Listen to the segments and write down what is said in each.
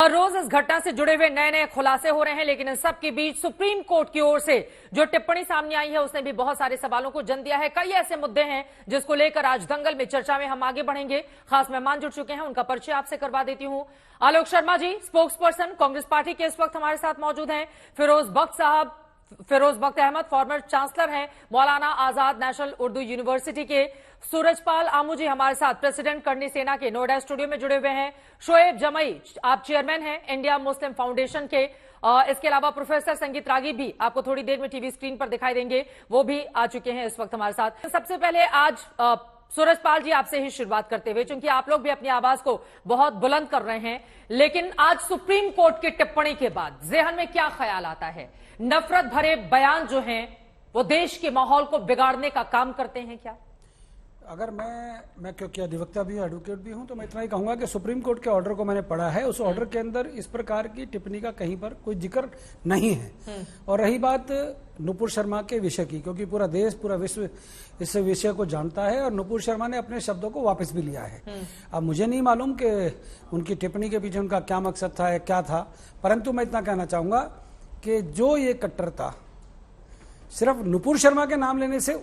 हर रोज इस घटना से जुड़े हुए नए नए खुलासे हो रहे हैं, लेकिन इन सब के बीच सुप्रीम कोर्ट की ओर से जो टिप्पणी सामने आई है उसने भी बहुत सारे सवालों को जन्म दिया है। कई ऐसे मुद्दे हैं जिसको लेकर आज दंगल में चर्चा में हम आगे बढ़ेंगे। खास मेहमान जुड़ चुके हैं, उनका परिचय आपसे करवा देती हूं। Alok Sharma ji, spokes person Congress party के इस वक्त हमारे साथ मौजूद हैं। फिरोज बख्त अहमद, फॉर्मर चांसलर हैं मौलाना आजाद नेशनल उर्दू यूनिवर्सिटी के। सूरजपाल आमू जी हमारे साथ प्रेसिडेंट करनी सेना के नोएडा स्टूडियो में जुड़े हुए हैं। शोएब जमई, आप चेयरमैन हैं इंडिया मुस्लिम फाउंडेशन के। इसके अलावा प्रोफेसर संगीत रागी भी आपको थोड़ी देर में टीवी स्क्रीन पर दिखाई देंगे, वो भी आ चुके हैं इस वक्त हमारे साथ। सबसे पहले आज सूरजपाल जी आपसे ही शुरुआत करते हुए, क्योंकि आप लोग भी अपनी आवाज को बहुत बुलंद कर रहे हैं, लेकिन आज सुप्रीम कोर्ट की टिप्पणी के बाद जेहन में क्या ख्याल आता है? नफरत भरे बयान जो हैं वो देश के माहौल को बिगाड़ने का काम करते हैं क्या? अगर मैं क्योंकि अधिवक्ता भी हूं, एडवोकेट भी हूं, तो मैं इतना ही कहूंगा कि सुप्रीम कोर्ट के ऑर्डर को मैंने पढ़ा है। उस ऑर्डर के अंदर इस प्रकार की टिप्पणी का कहीं पर कोई जिक्र नहीं है। और रही बात नुपुर शर्मा के विषय की, क्योंकि पूरा देश, पूरा विश्व इस विषय को जानता है और नुपुर शर्मा ने अपने शब्दों को वापस भी लिया है। अब मुझे नहीं मालूम कि उनकी टिप्पणी के पीछे उनका क्या मकसद था या क्या था, परंतु मैं इतना कहना चाहूंगा कि जो ये कट्टरता सिर्फ नुपुर शर्मा के नाम लेने से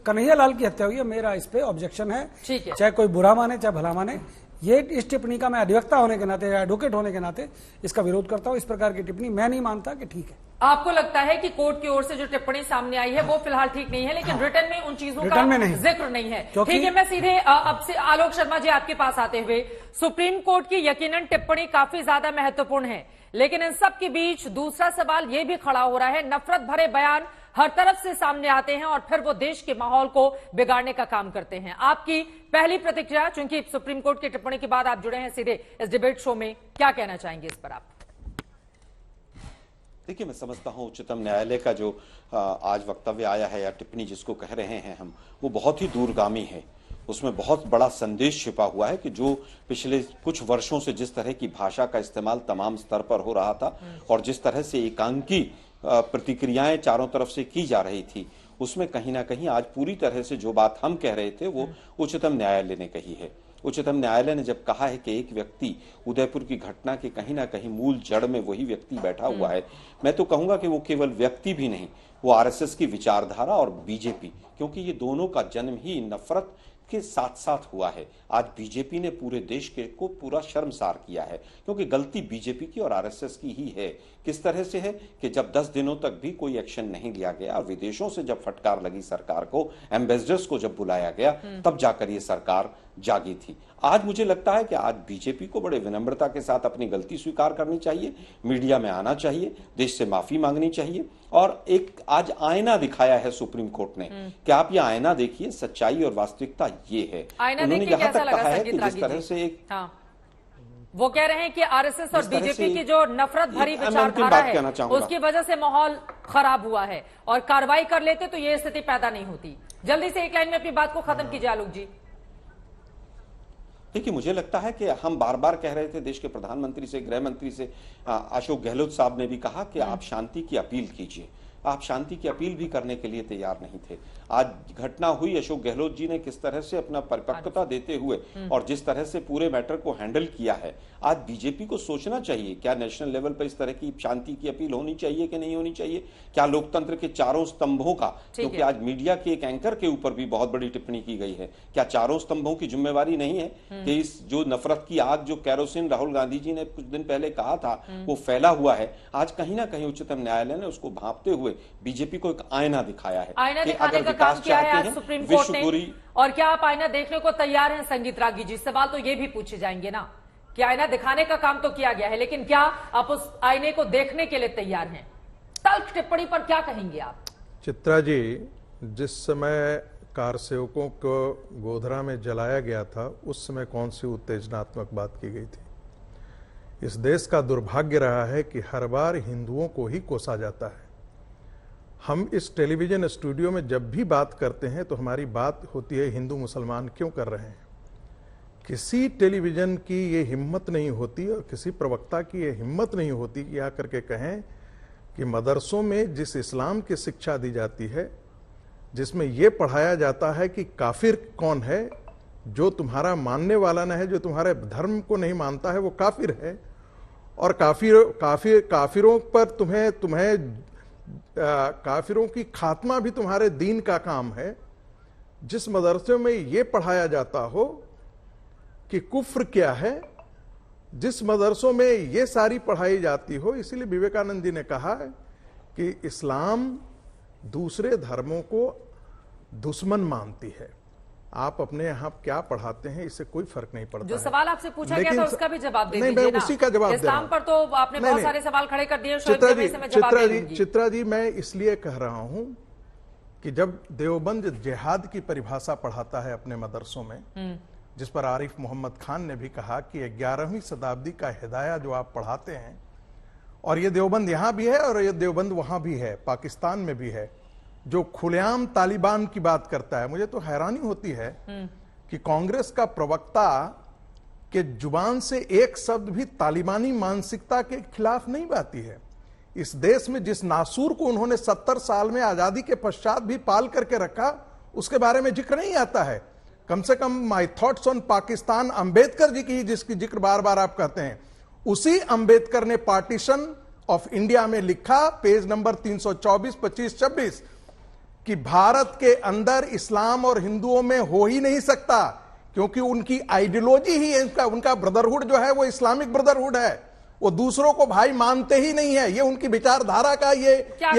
कन्हैया लाल की हत्या हुई है, मेरा इस पे ऑब्जेक्शन है। चाहे कोई बुरा माने चाहे भला माने, ये इस टिप्पणी का मैं अधिवक्ता होने के नाते या एडवोकेट होने के नाते इसका विरोध करता हूं। इस प्रकार की टिप्पणी मैं नहीं मानता कि ठीक है। आपको लगता है कि कोर्ट की ओर से जो टिप्पणी सामने आई है वो फिलहाल ठीक नहीं है, लेकिन रिटर्न में उन चीजों का जिक्र नहीं है। ठीक है, मैं सीधे अब से आलोक शर्मा जी आपके पास आते हुए, सुप्रीम कोर्ट की यकीनन टिप्पणी काफी ज्यादा महत्वपूर्ण है, लेकिन इन सब के बीच दूसरा सवाल ये भी खड़ा हो रहा है, नफरत भरे बयान हर तरफ से सामने आते हैं और फिर वो देश के माहौल को बिगाड़ने का काम करते हैं। आपकी पहली प्रतिक्रिया, चूंकि सुप्रीम कोर्ट की टिप्पणी के बाद आप जुड़े हैं सीधे इस डिबेट शो में, क्या कहना चाहेंगे इस पर आप? देखिए, मैं समझता हूं उच्चतम न्यायालय का जो आज वक्तव्य आया है या टिप्पणी जिसको कह रहे हैं हम, वो बहुत ही दूरगामी है। उसमें बहुत बड़ा संदेश छिपा हुआ है कि जो पिछले कुछ वर्षों से जिस तरह की भाषा का इस्तेमाल तमाम स्तर पर हो रहा था और जिस तरह से एकांकी प्रतिक्रियाएं चारों तरफ से की जा रही थी, उसमें कहीं ना कहीं आज पूरी तरह से जो बात हम कह रहे थे वो उच्चतम न्यायालय ने कही है। उच्चतम न्यायालय ने जब कहा है कि एक व्यक्ति उदयपुर की घटना के कहीं ना कहीं मूल जड़ में वही व्यक्ति बैठा हुआ है, मैं तो कहूंगा कि वो केवल व्यक्ति भी नहीं, वो आरएसएस की विचारधारा और बीजेपी, क्योंकि ये दोनों का जन्म ही नफरत के साथ साथ हुआ है। आज बीजेपी ने पूरे देश के को पूरा शर्मसार किया है, क्योंकि गलती बीजेपी की और आरएसएस की ही है। किस तरह से है कि जब 10 दिनों तक भी कोई एक्शन नहीं लिया गया और विदेशों से जब फटकार लगी सरकार को, एम्बेसडर्स को जब बुलाया गया, तब जाकर ये सरकार जागी थी। आज मुझे लगता है कि आज बीजेपी को बड़े विनम्रता के साथ अपनी गलती स्वीकार करनी चाहिए, मीडिया में आना चाहिए, देश से माफी मांगनी चाहिए और एक आज आईना दिखाया है सुप्रीम कोर्ट ने कि आप ये आईना देखिए, सच्चाई और वास्तविकता ये है। उन्होंने यहाँ तक कहा है कि जिस तरह से एक वो कह रहे हैं कि आरएसएस और बीजेपी की जो नफरत भरी विचारधारा है उसकी वजह से माहौल खराब हुआ है और कार्रवाई कर लेते तो ये स्थिति पैदा नहीं होती। जल्दी से एक लाइन में अपनी बात को खत्म कीजिए आलोक जी। देखिए, मुझे लगता है कि हम बार बार कह रहे थे, देश के प्रधानमंत्री से, गृह मंत्री से, अशोक गहलोत साहब ने भी कहा कि आप शांति की अपील कीजिए। आप शांति की अपील भी करने के लिए तैयार नहीं थे। आज घटना हुई, अशोक गहलोत जी ने किस तरह से अपना परिपक्वता देते हुए और जिस तरह से पूरे मैटर को हैंडल किया है, आज बीजेपी को सोचना चाहिए क्या नेशनल लेवल पर इस तरह की शांति की अपील होनी चाहिए कि नहीं होनी चाहिए। क्या लोकतंत्र के चारों स्तंभों का, क्योंकि आज मीडिया के एक एंकर के ऊपर भी बहुत बड़ी टिप्पणी की गई है, क्या चारों स्तंभों की जिम्मेवारी नहीं है कि इस जो नफरत की आग, जो कैरोसिन राहुल गांधी जी ने कुछ दिन पहले कहा था, वो फैला हुआ है। आज कहीं ना कहीं उच्चतम न्यायालय ने उसको भांपते हुए बीजेपी को एक आईना दिखाया है। आईना दिखाने का काम किया है आज सुप्रीम कोर्ट ने। और क्या आप आईना देखने को तैयार हैं संगीत रागी जी? सवाल तो ये भी पूछे जाएंगे ना कि आईना दिखाने का काम तो किया गया है, लेकिन क्या आप उस आईने को देखने के लिए तैयार हैं? तल्ख टिप्पणी पर क्या कहेंगे आप? चित्रा जी, जिस समय कार सेवकों को गोधरा में जलाया गया था, उस समय कौन सी उत्तेजनात्मक बात की गई थी? इस देश का दुर्भाग्य रहा है कि हर बार हिंदुओं को ही कोसा जाता है। हम इस टेलीविजन स्टूडियो में जब भी बात करते हैं तो हमारी बात होती है हिंदू मुसलमान क्यों कर रहे हैं। किसी टेलीविजन की ये हिम्मत नहीं होती और किसी प्रवक्ता की ये हिम्मत नहीं होती कि आकर के कहें कि मदरसों में जिस इस्लाम की शिक्षा दी जाती है, जिसमें ये पढ़ाया जाता है कि काफिर कौन है, जो तुम्हारा मानने वाला न है, जो तुम्हारे धर्म को नहीं मानता है, वो काफिर है, और काफिरों पर तुम्हें काफिरों की खात्मा भी तुम्हारे दीन का काम है। जिस मदरसे में यह पढ़ाया जाता हो कि कुफ्र क्या है, जिस मदरसों में यह सारी पढ़ाई जाती हो, इसीलिए विवेकानंद जी ने कहा कि इस्लाम दूसरे धर्मों को दुश्मन मानती है। आप अपने यहां क्या पढ़ाते हैं इससे कोई फर्क नहीं पड़ता। जो सवाल आपसे पूछा गया था उसका भी जवाब दे नहीं, दीजिए मैं ना। उसी का जवाब दे रहा हूं। इस्लाम पर तो आपने बहुत सारे सवाल खड़े कर दिए। चित्रा जी, मैं इसलिए कह रहा हूं कि जब देवबंद जिहाद की परिभाषा पढ़ाता है अपने मदरसों में, जिस पर आरिफ मोहम्मद खान ने भी कहा कि 11वीं शताब्दी का हिदाया जो आप पढ़ाते हैं, और ये देवबंद यहां भी है और ये देवबंद वहां भी है, पाकिस्तान में भी है, जो खुलेआम तालिबान की बात करता है। मुझे तो हैरानी होती है कि कांग्रेस का प्रवक्ता के जुबान से एक शब्द भी तालिबानी मानसिकता के खिलाफ नहीं बाती है। इस देश में जिस नासूर को उन्होंने 70 साल में आजादी के पश्चात भी पाल करके रखा, उसके बारे में जिक्र नहीं आता है। कम से कम my thoughts on Pakistan Ambedkar ji की, जिसकी जिक्र बार बार आप करते हैं, उसी अंबेडकर ने पार्टीशन ऑफ इंडिया में लिखा, पेज नंबर 324, 25, 26, कि भारत के अंदर इस्लाम और हिंदुओं में हो ही नहीं सकता, क्योंकि उनकी आइडियोलॉजी ही है, उनका ब्रदरहुड जो है वो इस्लामिक ब्रदरहुड है। वो दूसरों को भाई मानते ही नहीं है। ये उनकी विचारधारा का ये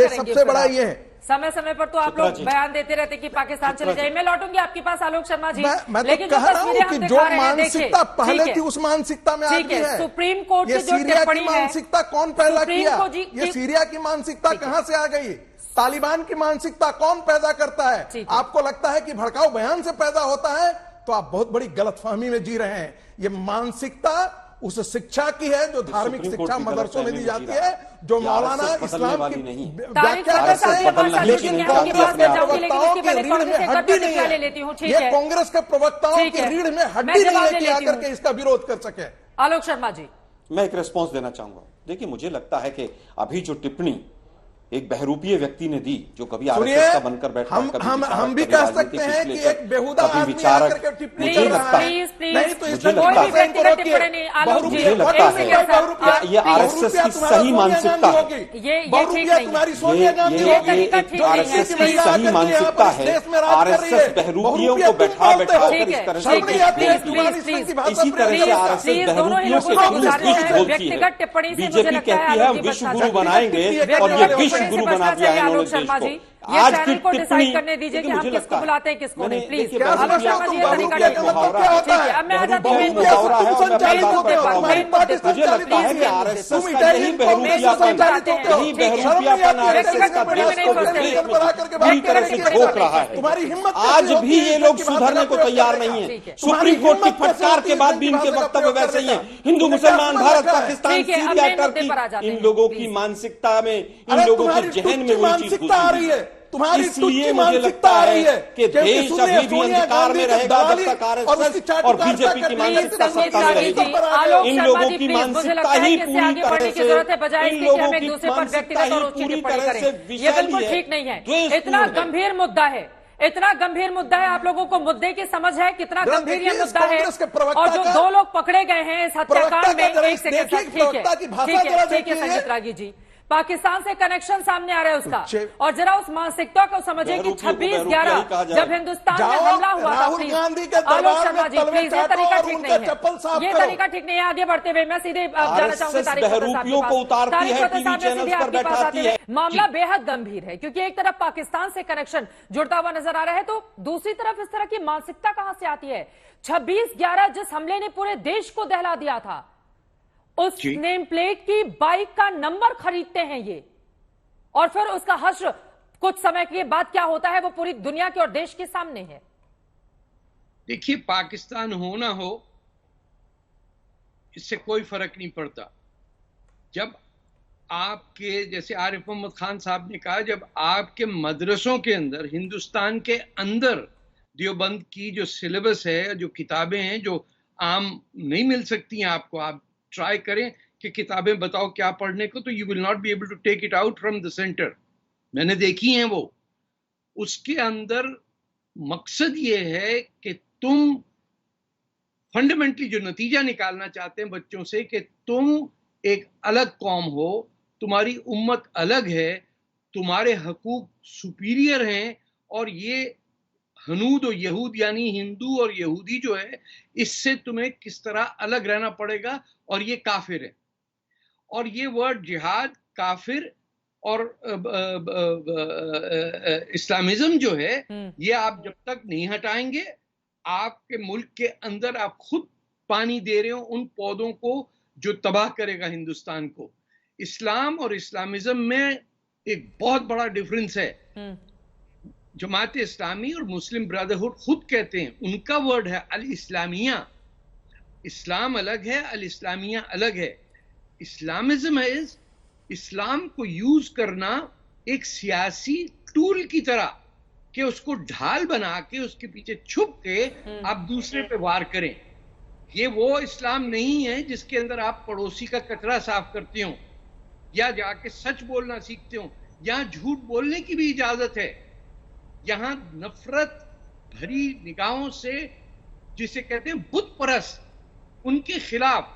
सबसे बड़ा ये है। समय समय पर तो आप लोग बयान देते रहते कि पाकिस्तान चले जाए। मैं लौटूंगी आपके पास आलोक शर्मा जी। मैं तो कह रहा हूं कि जो मानसिकता पहले थी उस मानसिकता में आज भी है। सुप्रीम कोर्ट ये सीरिया की मानसिकता कौन पैदा किया? ये सीरिया की मानसिकता कहां से आ गई? तालिबान की मानसिकता कौन पैदा करता है? आपको लगता है कि भड़काऊ बयान से पैदा होता है, तो आप बहुत बड़ी गलतफहमी में जी रहे हैं। ये मानसिकता उस शिक्षा की है जो धार्मिक शिक्षा मदरसों में दी जाती है, जो मौलाना इस्लाम की व्याख्या करते हैं, लेकिन कांग्रेस के प्रवक्ताओं की रीढ़ में हड्डी नहीं है। ये कांग्रेस के प्रवक्ताओं की रीढ़ में हड्डी नहीं है कि आकर के इसका विरोध कर सके। आलोक शर्मा जी, मैं एक रिस्पॉन्स देना चाहूंगा। देखिए, मुझे लगता है कि अभी जो टिप्पणी एक बहरूपीय व्यक्ति ने दी, जो कभी आरएसएस का बनकर बैठा, हम भी कह सकते हैं कि एक बेहुदा आदमी विचारक, आकर के टिप्पणी मुझे कर रहा है। नहीं तो इसमें ये आरएसएस की सही मानसिकता है। बहुरूपिया तुम्हारी सोनिया गांधी होगी, आरएसएस की सही मानसिकता है। आरएसएस बहरूपियों को बैठा कर इस तरह से इसी तरह से आरएसएस बहरूपियों से बोलती है। बीजेपी कहती है हम विश्व गुरु बनाएंगे, और ये विश्व गुरु बना दिया है इन्होंने देश को। आज की टिप्पणी करने दीजिए कि हम किसको बुलाते हैं किसको नहीं। प्लीज आलोक शर्मा जी, ये तरीका ठीक है। अब मैं आ जाती हूँ। तुम्हारी हिम्मत, आज भी ये लोग सुधरने को तैयार नहीं है। सुप्रीम कोर्ट की फटकार के बाद भी इनके वक्तव्य वैसे ही है। हिंदू मुसलमान, भारत पाकिस्तान, सीरिया, टर्की, इन लोगों की मानसिकता में, इन लोगों के जहन में वही चीज घुसी है। तुम्हारी इसलिए मुझे लगता है कि देश अभी भी अंधकार में रहेगा जब तक आरएसएस और बीजेपी की मानसिकता सत्ता में रहेगी। इन लोगों की मानसिकता ही पूरी तरह से, इन लोगों की मानसिकता ही पूरी तरह से विषैली है। ठीक नहीं है। इतना गंभीर मुद्दा है, इतना गंभीर मुद्दा है। आप लोगों को मुद्दे की समझ है कितना गंभीर ये मुद्दा है? और जो 2 लोग पकड़े गए हैं इस हत्याकांड में, एक सेकंड, ठीक है संगीत रागी जी, पाकिस्तान से कनेक्शन सामने आ रहा है उसका। और जरा उस मानसिकता को समझिए कि 26/11 जब हिंदुस्तान में हमला हुआ था, राहुल गांधी के आलोक शर्मा जी प्लीज, ये तरीका ठीक नहीं है। ये करो। तरीका ठीक नहीं है। आगे बढ़ते हुए मैं सीधे जाना चाहूंगी मामला बेहद गंभीर है, क्योंकि एक तरफ पाकिस्तान से कनेक्शन जुड़ता हुआ नजर आ रहा है, तो दूसरी तरफ इस तरह की मानसिकता कहां से आती है? 26/11 जिस हमले ने पूरे देश को दहला दिया था, उस नेम प्लेट की बाइक का नंबर खरीदते हैं ये, और फिर उसका हश्र कुछ समय के बाद क्या होता है वो पूरी दुनिया के और देश के सामने है। देखिए, पाकिस्तान हो ना हो इससे कोई फर्क नहीं पड़ता। जब आपके, जैसे आरिफ मोहम्मद खान साहब ने कहा, जब आपके मदरसों के अंदर, हिंदुस्तान के अंदर देवबंद की जो सिलेबस है, जो किताबें हैं जो आम नहीं मिल सकती हैं आपको, आप ट्राई करें कि किताबें बताओ क्या पढ़ने को, तो you will not be able to take it out from the centre. मैंने देखी हैं वो। उसके अंदर मकसद ये है कि तुम फंडामेंटली जो नतीजा निकालना चाहते हैं बच्चों से, कि तुम एक अलग कौम हो, तुम्हारी उम्मत अलग है, तुम्हारे हकूक सुपीरियर हैं, और ये हनूद और यहूद यानी हिंदू और यहूदी जो है, इससे तुम्हें किस तरह अलग रहना पड़ेगा, और ये काफिर है। और ये वर्ड जिहाद, काफिर और इस्लामिज्म जो है, ये आप जब तक नहीं हटाएंगे, आपके मुल्क के अंदर आप खुद पानी दे रहे हो उन पौधों को जो तबाह करेगा हिंदुस्तान को। इस्लाम और इस्लामिज्म में एक बहुत बड़ा डिफरेंस है। जमात इस्लामी और मुस्लिम ब्रदरहुड खुद कहते हैं, उनका वर्ड है अल इस्लामिया। इस्लाम अलग है, अल इस्लामिया अलग है। इस्लामिज्म इज इस्लाम को यूज करना एक सियासी टूल की तरह, कि उसको ढाल बना के उसके पीछे छुप के आप दूसरे पे वार करें। ये वो इस्लाम नहीं है जिसके अंदर आप पड़ोसी का कचरा साफ करते हो, या जाके सच बोलना सीखते हो। यहां झूठ बोलने की भी इजाजत है। यहां नफरत भरी निगाहों से, जिसे कहते हैं बुत परस्त, उनके खिलाफ,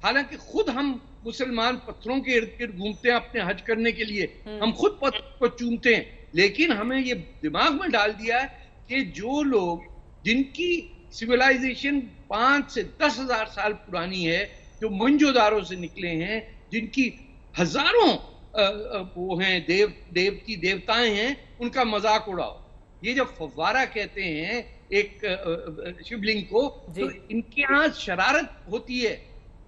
हालांकि खुद हम मुसलमान पत्थरों के इर्द गिर्द घूमते हैं अपने हज करने के लिए, हम खुद पत्थर को चूमते हैं, लेकिन हमें ये दिमाग में डाल दिया है कि जो लोग, जिनकी सिविलाइजेशन 5 से 10,000 साल पुरानी है, जो मोहनजोदारो से निकले हैं, जिनकी हजारों वो हैं देवती देवताएं हैं, उनका मजाक उड़ाओ। ये जब फव्वारा कहते हैं एक शिवलिंग को, तो इनके यहाँ शरारत होती है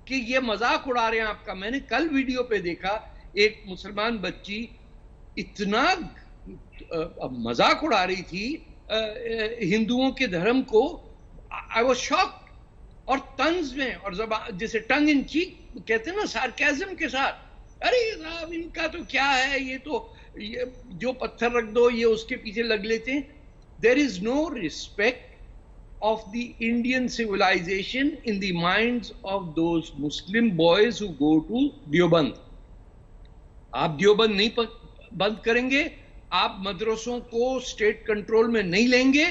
कि ये मजाक उड़ा रहे हैं आपका। मैंने कल वीडियो पे देखा, एक मुसलमान बच्ची इतना मजाक उड़ा रही थी हिंदुओं के धर्म को। आई वाज शॉक्ड, और तंज में, और जबान जैसे टंग इन चीक कहते हैं ना, सार्केज्म के साथ, अरे साहब इनका तो क्या है, ये तो ये जो पत्थर रख दो ये उसके पीछे लग लेते हैं। There is no respect of the Indian civilization in the minds of those Muslim boys who go to Deoband. आप देवबंद नहीं बंद करेंगे, आप मदरसों को स्टेट कंट्रोल में नहीं लेंगे,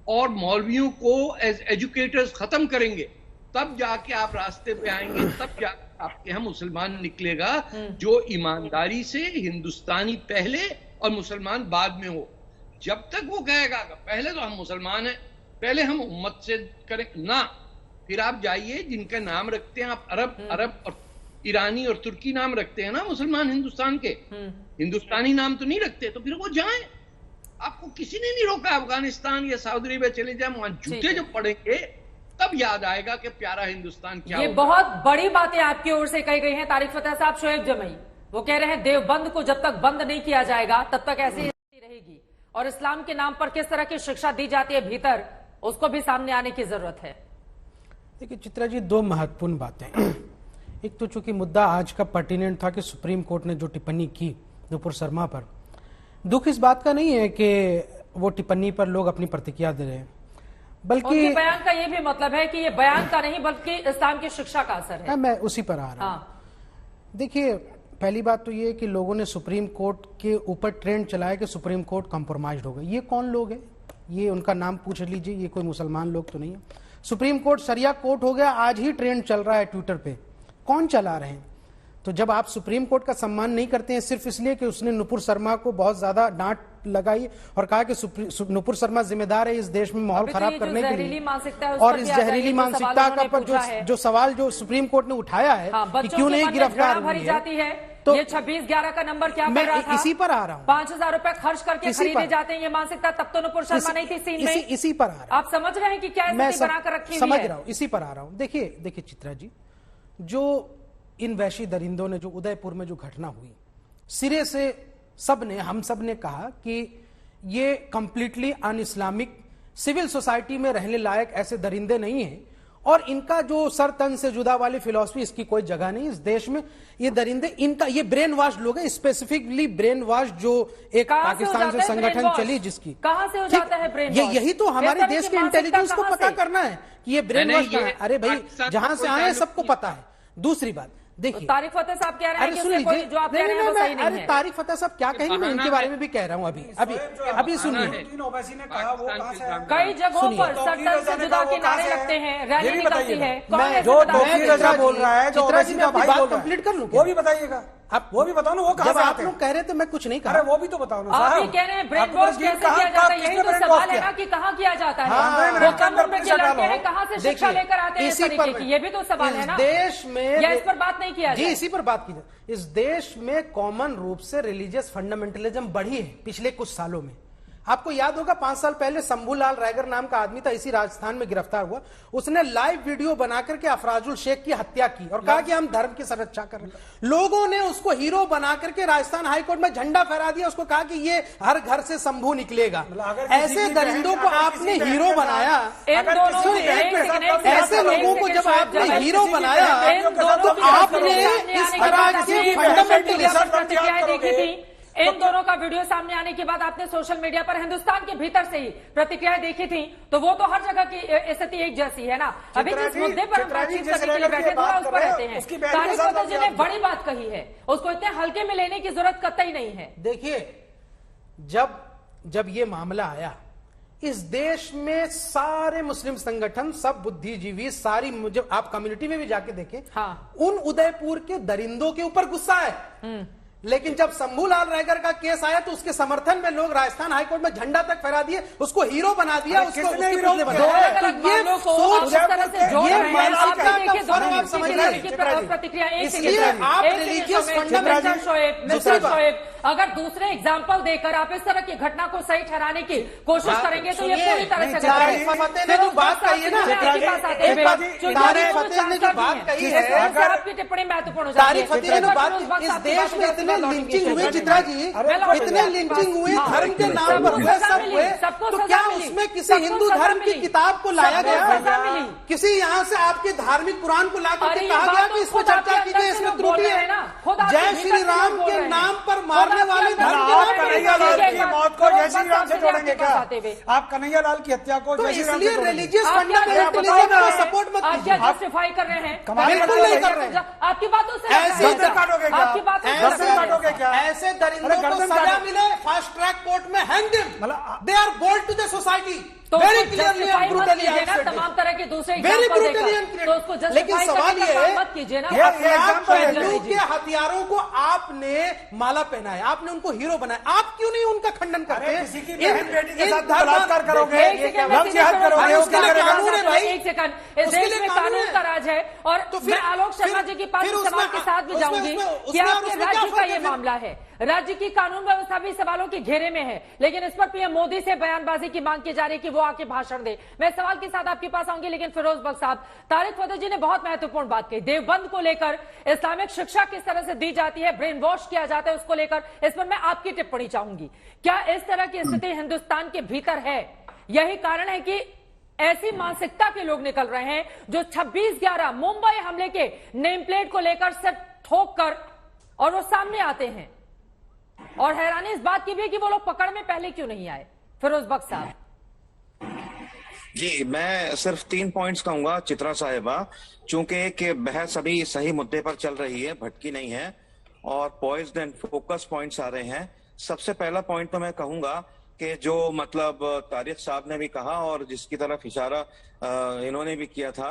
और मौलवियों को एज एजुकेटर्स खत्म करेंगे, तब जाके आप रास्ते पे आएंगे, तब जाके आपके यहाँ मुसलमान निकलेगा जो ईमानदारी से हिंदुस्तानी पहले और मुसलमान बाद में हो। जब तक वो कहेगा पहले तो हम मुसलमान हैं, पहले हम उम्मत से करें ना, फिर आप जाइए, जिनका नाम रखते हैं आप अरब और ईरानी और तुर्की नाम रखते हैं ना मुसलमान हिंदुस्तान के, हिंदुस्तानी नाम तो नहीं रखते, तो फिर वो जाएं। आपको किसी ने नहीं रोका। अफगानिस्तान या सऊदी अरेबिया चले जाए, वहां जूते जब पड़ेंगे तब याद आएगा कि प्यारा हिंदुस्तान क्या ये बहुत बड़ी बातें आपकी ओर से कही गई हैं तारिक फतेह साहब। शोएब जमई वो कह रहे हैं देवबंद को जब तक बंद नहीं किया जाएगा तब तक ऐसी स्थिति रहेगी, और इस्लाम के नाम पर किस तरह की शिक्षा दी जाती है भीतर, उसको भी सामने आने की जरूरत है। देखिए चित्रा जी, दो महत्वपूर्ण बातें। एक तो चूंकि मुद्दा आज का पर्टिनेंट था कि सुप्रीम कोर्ट ने जो टिप्पणी की नुपुर शर्मा पर, दुख इस बात का नहीं है कि वो टिप्पणी पर लोग अपनी प्रतिक्रिया दे रहे हैं, बल्कि बयान का ये भी मतलब है कि ये बयान का नहीं बल्कि इस्लाम की शिक्षा का असर है। मैं उसी पर आ रहा हूं। देखिए पहली बात तो ये कि लोगों ने सुप्रीम कोर्ट के ऊपर ट्रेंड चलाया कि सुप्रीम कोर्ट कंप्रोमाइज हो गई। ये कौन लोग हैं, ये उनका नाम पूछ लीजिए, ये कोई मुसलमान लोग तो नहीं है। सुप्रीम कोर्ट सरिया कोर्ट हो गया, आज ही ट्रेंड चल रहा है ट्विटर पे, कौन चला रहे हैं। तो जब आप सुप्रीम कोर्ट का सम्मान नहीं करते हैं सिर्फ इसलिए कि उसने नुपुर शर्मा को बहुत ज्यादा डांट लगाई और कहा कि नुपुर शर्मा जिम्मेदार है इस देश में माहौल खराब करने के लिए, और इस जहरीली मानसिकता का पर जो सवाल जो सुप्रीम कोर्ट ने उठाया है कि क्यों नहीं गिरफ्तार हुई है, तो ये 26/11 का नंबर क्या मैं इसी पर आ रहा हूँ। 5,000 रुपए खर्च करके खरीदे जाते हैं, ये मानसिकता तब तो नुपुर शर्मा नहीं थी सीन में। इसी पर आ रहा हूँ। आप समझ रहे हैं कि क्या स्थिति बनाकर रखी हुई है? समझ रहा हूँ, इसी पर आ रहा हूँ। देखिए चित्रा जी, जो इन वैशी दरिंदों ने जो उदयपुर में जो घटना हुई, सिरे से हम सब ने कहा कि ये कंप्लीटली अन इस्लामिक, सिविल सोसाइटी में रहने लायक ऐसे दरिंदे नहीं हैं, और इनका जो सर तन से जुदा वाली फिलॉसफी, इसकी कोई जगह नहीं इस देश में। ये दरिंदे, इनका ये ब्रेन वॉश लोग हैं, स्पेसिफिकली ब्रेन वॉश जो एक पाकिस्तान से संगठन चली, जिसकी कहां से हो जाता है ब्रेन वॉश? यही तो हमारे देश के इंटेलिजेंस को पता करना है कि ये ब्रेन वॉश कहां है। अरे भाई, जहां से आए सबको पता है। दूसरी बात, देखिए तारिक फतेह साहब कह रहे हैं कि उससे कोई जो आप कह रहे हैं वो सही नहीं अरे है। तारिक फतेह साहब क्या कहेंगे, मैं इनके बारे में भी कह रहा हूं। अभी सुनिए, कई जगहों पर सत्तर से जुदा के नारे लगते हैं, रैली निकलती है, कौन ऐसे जो बता रहे हैं? तौकीर रजा बोल रहा है, जो चित्रा जी ओवैसी मैं का अपनी भाई बात बोल रहा कंप्लीट है, कर लूं वो भी बताइएगा। आप वो भी बताओ ना, वो कहाँ जब से आप आते लोग हैं? कह रहे थे मैं कुछ नहीं अरे कहा। वो भी तो बताओ ना आप साहब। ये कह रहे हैं ब्रेन आपको वॉश बस ये कैसे कहाँ- किया जाता है, किसने यही तो brain सवाल wash है किया? ना कि कहाँ किया जाता है। हाँ, वो कम उम्र के लड़के डालो। हैं, कहाँ से शिक्षा देखिए, लेकर आते हैं इस इसी तरीके पर- की, ये भी तो सवाल है इस ना। देश में या इस पर बात नहीं किया जी, जाए? इसी पर बात की जाए। इस देश में कॉमन रूप से रिलीजियस फंडामेंटलिज्म बढ़ी है पिछले कुछ सालों में। आपको याद होगा 5 साल पहले शंभूलाल रैगर नाम का आदमी था, इसी राजस्थान में गिरफ्तार हुआ। उसने लाइव वीडियो बनाकर के अफराजुल शेख की हत्या की और कहा कि हम धर्म की संरक्षा कर रहे हैं। लोगों ने उसको हीरो बनाकर के राजस्थान हाईकोर्ट में झंडा फहरा दिया, उसको कहा कि ये हर घर से शंभू निकलेगा। ऐसे दरिंदों को आपने हीरो बनाया। ऐसे लोगों को जब आपने हीरो बनाया तो आपने इस तरह के फंडामेंटलिस्ट प्रतिक्रियाएं देखी थी। इन दोनों का वीडियो सामने आने के बाद आपने सोशल मीडिया पर हिंदुस्तान के भीतर से ही प्रतिक्रियाएं देखी थी, तो वो तो हर जगह की स्थिति एक जैसी है ना। अभी जिस मुद्दे पर हम बातचीत करने के लिए बैठे थोड़ा उस पर रहते हैं। तारिक फतेह जी ने बड़ी बात कही है, उसको इतने हल्के में लेने की जरूरत कतई नहीं है। देखिए, जब ये मामला आया, इस देश में सारे मुस्लिम संगठन, सब बुद्धिजीवी, सारी, जब आप कम्युनिटी में भी जाके देखें, हाँ। उन उदयपुर के दरिंदों के ऊपर गुस्सा है। लेकिन जब शंभूलाल रैगर का केस आया तो उसके समर्थन में लोग राजस्थान हाईकोर्ट में झंडा तक फहरा दिए, उसको हीरो बना दिया, उसको किसने उसकी हीरो पुतले बनाया? बनाया। अलग अलग तो ये मामलों को आप सोच, जिस तरह से जोड़ ये रहे हैं, मानसिकता आप देखिए का फर्क दोनों आप समझ रहे हैं। की प्रतिक्रिया एक इसलिए आप रिलीजियस मिस्टर शोएब, मिस्टर दूसरी बात, शोएब, अगर दूसरे एग्जाम्पल देकर आप इस तरह की घटना को सही ठहराने की कोशिश करेंगे तो ये पूरी तरह से तारिक फतेह ने जो बात कही है ना, तारिक फतेह ने जो बात कही है, आपकी टिप्पणी महत्वपूर्ण हो जाती तारिक फतेह ने जो बात, इस देश में इतने लिंचिंग हुए चित्रा जी, इतने लिंचिंग हुए धर्म के नाम पर हुए, सब हुए, तो क्या उसमें किसी हिंदू धर्म की किताब को लाया गया? किसी यहाँ से आपके धार्मिक पुराण को लाकर के कहा गया कि इस पर चर्चा कीजिए, इसमें त्रुटि है? जय श्री राम के नाम पर मारने वाले धर्म के आप नाम पर कन्हैयालाल की मौत को जय श्री राम से जोड़ेंगे क्या? आप कन्हैयालाल की हत्या को तो जय श्री राम से इसलिए जोड़ेंगे? रिलीजियस फंडामेंटलिज्म को सपोर्ट मत आप कीजिए। क्या जस्टिफाई कर रहे हैं? बिल्कुल नहीं कर रहे हैं। आपकी बातों से ऐसे लग रहा है। काटोगे क्या? आपकी बातों से गर्दन लग रहा है। काटोगे क्या? ऐसे दरिंदों अरे को गर्दन सजा काटो। मिले, फास्ट ट्रैक कोर्ट में हैंग देम, मतलब they are bold to the society, तो वेरी उसको क्लियरली justify एंड मत ब्रूटली कीजिए ना, आई सेड तमाम तरह के दूसरे वेरी एग्जाम्पल ब्रूटली देकर, तो उसको एंड, लेकिन justify सवाल करने ये का है, काम मत कीजिए ना। ये अपने आप example है। हिंदू के हथियारों को आपने माला पहनाया, आपने उनको हीरो बनाया, आप क्यों नहीं उनका खंडन करते? अरे किसी की बहन बेटी के साथ बलात्कार करोगे, एक सेकंड, लव जिहाद करोगे, उसके लिए कानून है भाई। एक सेकंड, इस उसके देश लिए में कानून कानून है। का राज है। और तो फिर- मैं आलोक शर्मा जी के पास फिर इस उसमें- सवाल के साथ भी उसमें- जाऊंगी उसमें- कि उसमें आपके क्या राज्य फर्क का है ये फिर? मामला है, राज्य की कानून व्यवस्था भी सवालों के घेरे में है, लेकिन इस पर पीएम मोदी से बयानबाजी की मांग की जा रही है कि वो आके भाषण दे। मैं सवाल के साथ आपके पास आऊंगी, लेकिन फिरोज बख्श साहब, तारिक फतेह जी ने बहुत महत्वपूर्ण बात कही, देवबंद को लेकर इस्लामिक शिक्षा किस तरह से दी जाती है, ब्रेन वॉश किया जाता है उसको लेकर, इस पर मैं आपकी टिप्पणी चाहूंगी। क्या इस तरह की स्थिति हिंदुस्तान के भीतर है? यही कारण है कि ऐसी मानसिकता के लोग निकल रहे हैं जो 26/11 मुंबई हमले के नेम प्लेट को लेकर से ठोक कर और वो सामने आते हैं, और हैरानी इस बात की भी कि वो लोग पकड़ में पहले क्यों नहीं आए। फिरोज बख्श साहब जी, मैं सिर्फ 3 पॉइंट्स कहूंगा चित्रा साहिबा, चूंकि कि बहस अभी सही मुद्दे पर चल रही है, भटकी नहीं है, और पॉइज्ड एंड फोकस पॉइंट्स आ रहे हैं। सबसे पहला पॉइंट तो मैं कहूंगा कि जो मतलब तारिक साहब ने भी कहा और जिसकी तरफ इशारा इन्होंने भी किया था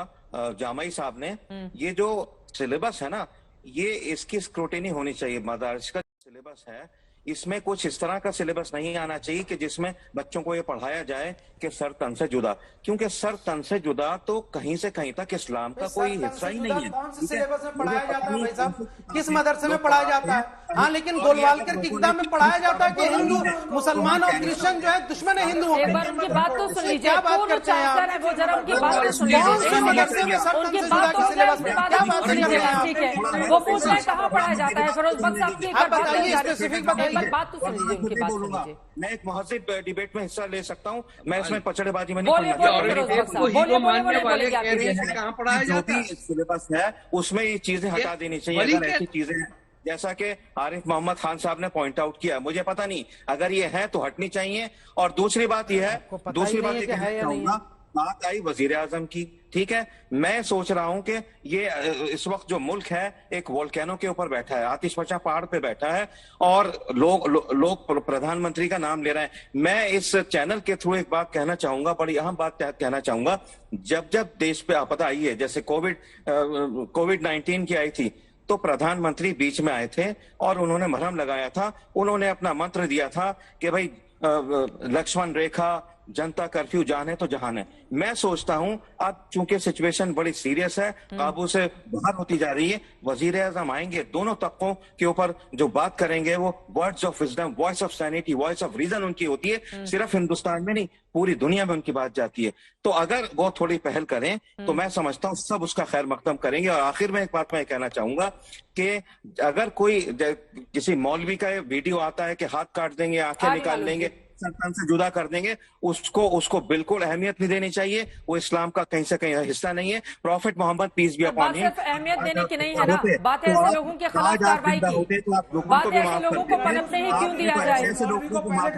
जामई साहब ने, ये जो सिलेबस है ना, ये इसकी स्क्रूटिनी होनी चाहिए। मदारिस का सिलेबस है, इसमें कुछ इस तरह का सिलेबस नहीं आना चाहिए कि जिसमें बच्चों को ये पढ़ाया जाए कि सर तन से जुदा, क्योंकि सर तन से जुदा तो कहीं से कहीं तक इस्लाम का कोई हिस्सा ही नहीं है। कौन से सिलेबस में पढ़ाया जाता है भाई साहब? किस मदरसे में पढ़ाया जाता है? हाँ, लेकिन गोलवालकर की किताब में पढ़ाया जाता है कि हिंदू, मुसलमान और क्रिश्चियन जो है दुश्मन है हिंदुओं एक बार उनकी बात तो सुन के। लीजिए, क्या बात पूर्व करते हैं चांसलर है आप? वो, जरा उनकी बात तो सुन कौन से लीजिए। मदरसे में सर उनकी तन से बात जुदा तो के सिलेबस में? बाद क्या आप बात सुन लीजिए, करते हैं ठीक आप? है, वो पूछ रहे हैं कहाँ पढ़ाया जाता है। फिरोज बख्श साहब की एक आप बार बात बताइए, सुन लीजिए। स्पेसिफिक एक बार बताइए। बात तो सुन लीजिए, उनकी बात सुन लीजिए। मैं एक महजिब डिबेट में हिस्सा ले सकता हूँ, मैं इसमें पचड़ेबाजी में बोलिए, नहीं बोलिए, पढ़ूंगा। फिरोज बख्श साहब, को हीरो बोलिए, मानने बोलिए, वाले बोलिए, कह रहे हैं कि कहाँ पढ़ाया जो जाता भी है। सिलेबस है उसमें ये चीजें हटा देनी चाहिए। वली अगर के- ऐसी चीजें हैं जैसा कि आरिफ मोहम्मद खान साहब ने पॉइंट आउट किया, मुझे पता नहीं, अगर ये है तो हटनी चाहिए। और दूसरी बात ये है, आपको पता ही दूसरी नहीं बात है ये कि है कहना या नहीं चाहूंगा बात आई वजीर आजम की, ठीक है। मैं सोच रहा हूं कि ये इस वक्त जो मुल्क है एक वोल्केनो के ऊपर बैठा है, आतिशफशा पहाड़ पे बैठा है, और लोग प्रधानमंत्री का नाम ले रहे हैं। मैं इस चैनल के थ्रू एक बात कहना चाहूंगा, बड़ी अहम बात कहना चाहूंगा। जब जब देश पे आपदा आई है, जैसे कोविड-19 की आई थी, तो प्रधानमंत्री बीच में आए थे और उन्होंने मरहम लगाया था। उन्होंने अपना मंत्र दिया था कि भाई लक्ष्मण रेखा, जनता कर्फ्यू, जान है तो जहान है। मैं सोचता हूं अब चूंकि सिचुएशन बड़ी सीरियस है, काबू से बाहर होती जा रही है, वजीर आजम आएंगे, दोनों तबकों के ऊपर जो बात करेंगे वो words of wisdom, voice of sanity, voice of reason उनकी होती है। सिर्फ हिंदुस्तान में नहीं, पूरी दुनिया में उनकी बात जाती है। तो अगर वो थोड़ी पहल करें तो मैं समझता हूं सब उसका खैर मकदम करेंगे। और आखिर में एक बात मैं कहना चाहूंगा कि अगर कोई किसी मौलवी का वीडियो आता है कि हाथ काट देंगे, आंखें निकाल लेंगे, संतान से जुदा कर देंगे, उसको बिल्कुल अहमियत नहीं देनी चाहिए। वो इस्लाम का कहीं से कहीं हिस्सा नहीं है। Prophet Muhammad peace be upon him, सिर्फ अहमियत देने की नहीं है ना, बात है ऐसे लोगों के खिलाफ कार्रवाई की, बात है ऐसे लोगों को पनपने ही क्यों दिया जाए,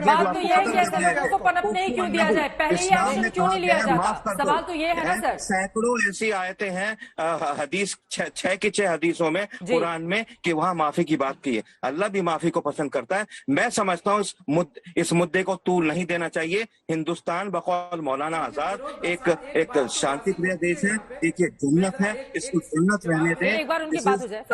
बात तो ये है कि ऐसे लोगों को पनपने ही क्यों दिया जाए, पहले ही एक्शन क्यों नहीं लिया जाता, सवाल तो ये है ना सर। सैकड़ों ऐसी आयतें हैं हदीस 6 की 6 हदीसों में कुरान में कि वहां माफी की बात की है। अल्लाह भी माफी को पसंद करता है। मैं समझता हूँ इस मुद्दे को तूल नहीं देना चाहिए। हिंदुस्तान बकौल मौलाना आजाद एक शांति प्रिय देश है, एक जन्नत है, इसको जन्नत रहने दें। एक बार उनकी बात हो जाए,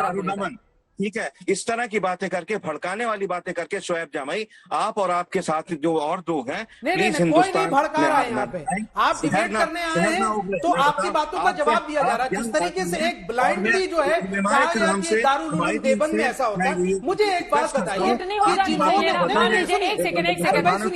ठीक है। इस तरह की बातें करके, भड़काने वाली बातें करके, शोएब जामई, आप और आपके साथ जो और लोग हैं, प्लीज हिंदुस्तान भड़का रहा है यहाँ पे। आप डिबेट करने आए हैं तो आपकी बातों का जवाब दिया जा रहा है। जिस तरीके से एक ब्लाइंडली जो है दारुल उलूम देवबंद में ऐसा होता है। मुझे एक बात बताइए, एक सेकंड,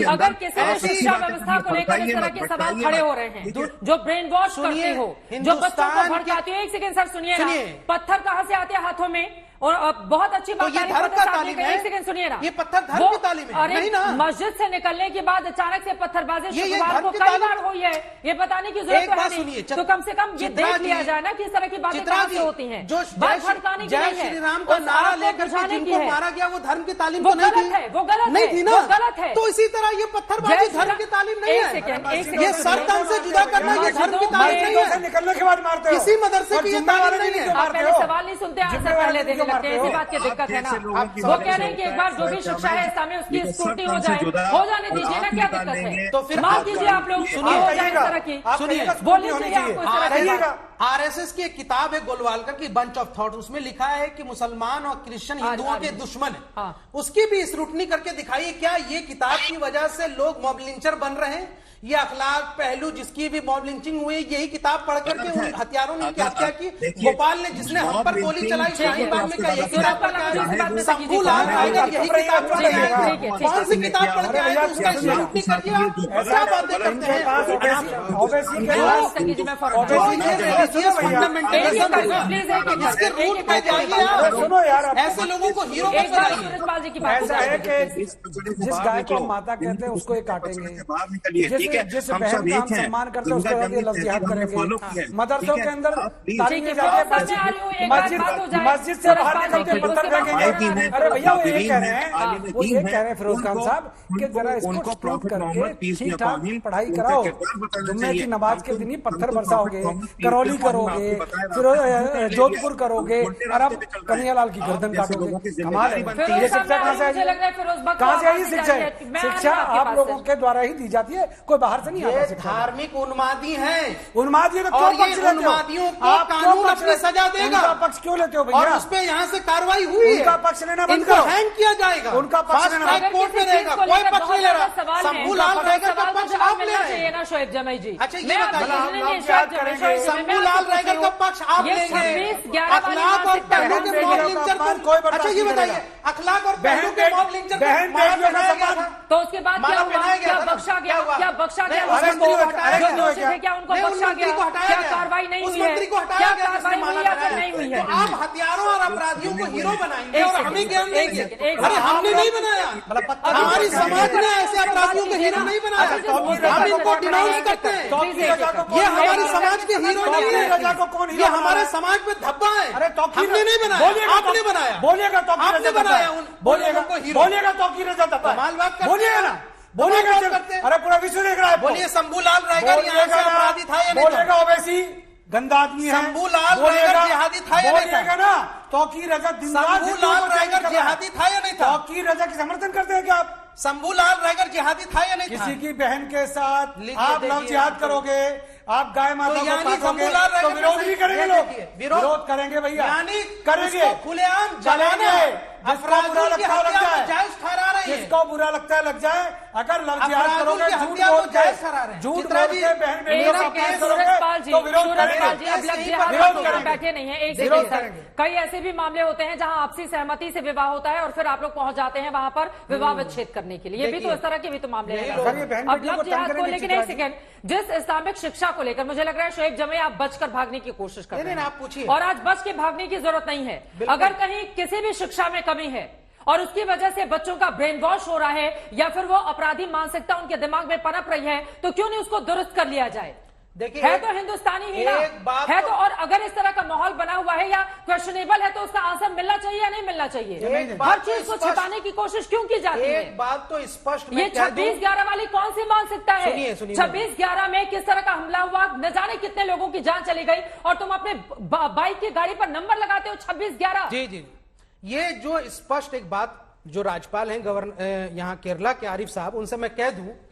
अगर किसी ने शिक्षा व्यवस्था को लेकर इस तरह के सवाल खड़े हो रहे हैं, जो ब्रेन वॉश करती हो, जो बच्चों को भड़काती हो, एक सेकंड सर सुनिए ना, पत्थर कहाँ से आते हैं हाथों में, और बहुत अच्छी बात, ये धर्म का तालीम है। एक सेकंड सुनिए ना, ये पत्थर धर्म की तालीम है। अरे नहीं ना, मस्जिद से निकलने के बाद अचानक से पत्थरबाजी शुक्रवार को कई बार हुई है, ये बताने की जरूरत है नहीं, तो कम से कम ये देख लिया जाए ना कि इस तरह की बातें कहाँ से होती हैं। जो भड़काने की नहीं है, श्री राम का नारा लेकर जिनको मारा गया वो धर्म की तालीम वो गलत है, वो गलत नहीं थी ना, गलत है। तो इसी तरह ये पत्थरबाजी धर्म की तालीम नहीं है। ये सर तन से जुदा करना ये धर्म की तालीम नहीं है। निकलने के बाद मारते हो, किसी मदरसे की ये तालीम नहीं है। आप पहले सवाल नहीं सुनते, आंसर पहले देने लगते हैं, इसी बात की दिक्कत है ना। वो कह रहे हैं कि एक बार जो भी शिक्षा है इस्लाम में उसकी स्क्रूटनी हो जाए, हो जाने दीजिए ना, क्या दिक्कत है। तो फिर माफ कीजिए आप लोग, सुनिए हो जाए इस तरह की, सुनिए, बोलनी चाहिए आपको इस तरह की। आरएसएस की एक किताब है गोलवालकर की बंच ऑफ थॉट, उसमें लिखा है कि मुसलमान और क्रिश्चियन हिंदुओं के दुश्मन है। उसकी भी स्क्रूटनी करके दिखाइए, क्या ये किताब की वजह से लोग मॉब लिंचर बन रहे हैं? ये अखलाक पहलू जिसकी भी मॉब लिंचिंग हुई, यही किताब पढ़ करके उन हत्यारों ने उनकी हत्या की। भोपाल ने जिसने हम पर गोली चलाई, शाहीबाग में का यही किताब पढ़ के, शंभू लाल टाइगर यही किताब पढ़ के, कौन सी किताब पढ़ के आए तो उसका स्क्रूटनी करिए। आप क्या बातें करते हैं? इसके रूट पे जाइए आप। सुनो यार, ऐसे लोगों को हीरो मत बनाइए। ऐसा है कि जिस गाय को माता कहते हैं उसको ये काटेंगे, जिस बहन का हम सम्मान करते हैं उसके बाद ये लफ्ज़ जिहाद करेंगे। मदरसों के अंदर तालीम दी जाती है, मस्जिद से बाहर निकलते पत्थर फेंकेंगे। अरे भैया वो ये कह रहे हैं फिरोज खान साहब कि जरा इसको स्टॉप करके ठीक ठाक पढ़ाई कराओ। जुम्मे की नमाज के दिन ही पत्थर बरसाओगे, करौली करोगे, फिर जोधपुर करोगे, और अब कन्हैयालाल की गर्दन काटोगे। कमाल है, ये शिक्षा कहाँ से आई? कहाँ से आई शिक्षा? शिक्षा आप लोगों के द्वारा ही दी जाती है, कोई बाहर से नहीं आता। धार्मिक उन्मादी हैं, उन्मादी तो और ये उन्मादियों को कानून अपनी सजा देगा। उनका पक्ष क्यों लेते हो भैया? और उस पे यहाँ से कार्रवाई हुई है, उनका पक्ष लेना बंद इनको करो, हैंग किया जाएगा, उनका पक्ष लेना कोर्ट में रहेगा, कोई पक्ष नहीं ले रहा। शंभू लाल टाइगर का पक्ष आप ले रहे हैं ना शोएब जमाई जी। अच्छा ये बताइए, शंभू लाल टाइगर का पक्ष आप लेंगे, अखलाक और पहलू के मॉब लिंचर पर। अच्छा ये बताइए, अखलाक और पहलू के मॉब लिंचर पर तो उसके बाद क्या हुआ? क्या बख्शा गया? क्या बख्शा गया? जो दोषी थे क्या उनको बख्शा गया? क्या कार्रवाई नहीं हुई है? क्या कार्रवाई हुई या फिर नहीं हुई है? आप हथियारों और अपराधियों को हीरो बनाएंगे और हमें ज्ञान देंगे। अरे हमने नहीं बनाया, हमारी समाज ने ऐसे अपराधियों को हीरो नहीं बनाया। हम इनको डिनाउंस करते हैं, ये हमारी समाज के हीरो नहीं है, ये हमारे समाज पे धब्बा है। हमने नहीं बनाया, आपने बनाया। बोलिएगा तो आपने बनाया, बोलिएगा तो कमाल बात बोलिएगा ना, बोलिए बात करते हैं। अरे पूरा विश्व देख रहा है। बोलिए शंभूलाल रायगढ़ यहाँ से अपराधी था या नहीं था? बोलेगा ओवैसी गंदा आदमी है। शंभूलाल रायगढ़ जिहादी था या नहीं था? बोलिएगा ना तौकीर रजा दिन रात शंभूलाल रायगढ़ जिहादी था या नहीं था? तौकीर रजा की समर्थन करते हैं क्या आप? शंभूलाल रायगढ़ जिहादी था या नहीं था? किसी की बहन के साथ लिख आप के लव देखिए। जिहाद करोगे, आप गाय माता को यानी काटोगे शंभूलाल तो रायगढ़ विरोध भी करेंगे लोग। विरोध करेंगे भैया, यानी करेंगे, उसको खुलेआम चलेंगे। जलाना, जिसको बुरा अपराधियों की लगता है लग हत्या को जाए, जायज ठहरा रहे हैं। जिसको बुरा लगता है लग जाए। अगर लव जिहाद अपराधियों करोगे, की झूठ हत्या बोल को जायज ठहरा रहे के हैं। झूठ चित्रा बोल जी, के बहन बेटियों का अपमान करोगे सूरजपाल जी, तो विरोध सूरजपाल जी, करेंगे। अब लव जिहाद विरोध पर करेंगे। बैठे नहीं है। एक विरोध सेकंड सर, करेंगे। कई ऐसे भी मामले होते हैं जहां आपसी सहमति से विवाह होता है और फिर आप लोग पहुंच जाते हैं वहां पर विवाह विच्छेद करने के लिए। ये भी तो इस तरह के भी तो मामले हैं। लोग- ये बहन अब बेटियों लव को जिहाद तंग को करेंगे, लेकिन चित्रा एक जी। सेकंड, जिस इस्लामिक शिक्षा को लेकर मुझे लग रहा है शोएब जमे आप बचकर भागने की कोशिश कर रहे नहीं, हैं। आप पूछिए। और आज बच के भागने की जरूरत नहीं है। अगर कहीं किसी भी शिक्षा में कमी है और उसकी वजह से बच्चों का ब्रेन वॉश हो रहा है या फिर वो अपराधी मानसिकता उनके दिमाग में पनप रही है, तो क्यों नहीं उसको दुरुस्त कर लिया जाए? देखिए, है तो हिंदुस्तानी ही ना एक बात है तो, और अगर इस तरह का माहौल बना हुआ है या क्वेश्चनेबल है तो उसका आंसर मिलना चाहिए या नहीं मिलना चाहिए? एक बात हर तो चीज को स्पष्ट- छिपाने की कोशिश क्यों की जाती है? एक बात तो स्पष्ट मैं ये कह दूं। 26/11 वाली कौन सी मानसिकता है? सुनिए, सुनिए। 26/11 में किस तरह का हमला हुआ, न जाने कितने लोगों की जान चली गई, और तुम अपने बाइक की गाड़ी पर नंबर लगाते हो 26/11। जी जी, ये जो स्पष्ट एक बात जो राज्यपाल हैं गवर्नर यहाँ केरला के आरिफ साहब, उनसे मैं कह दूं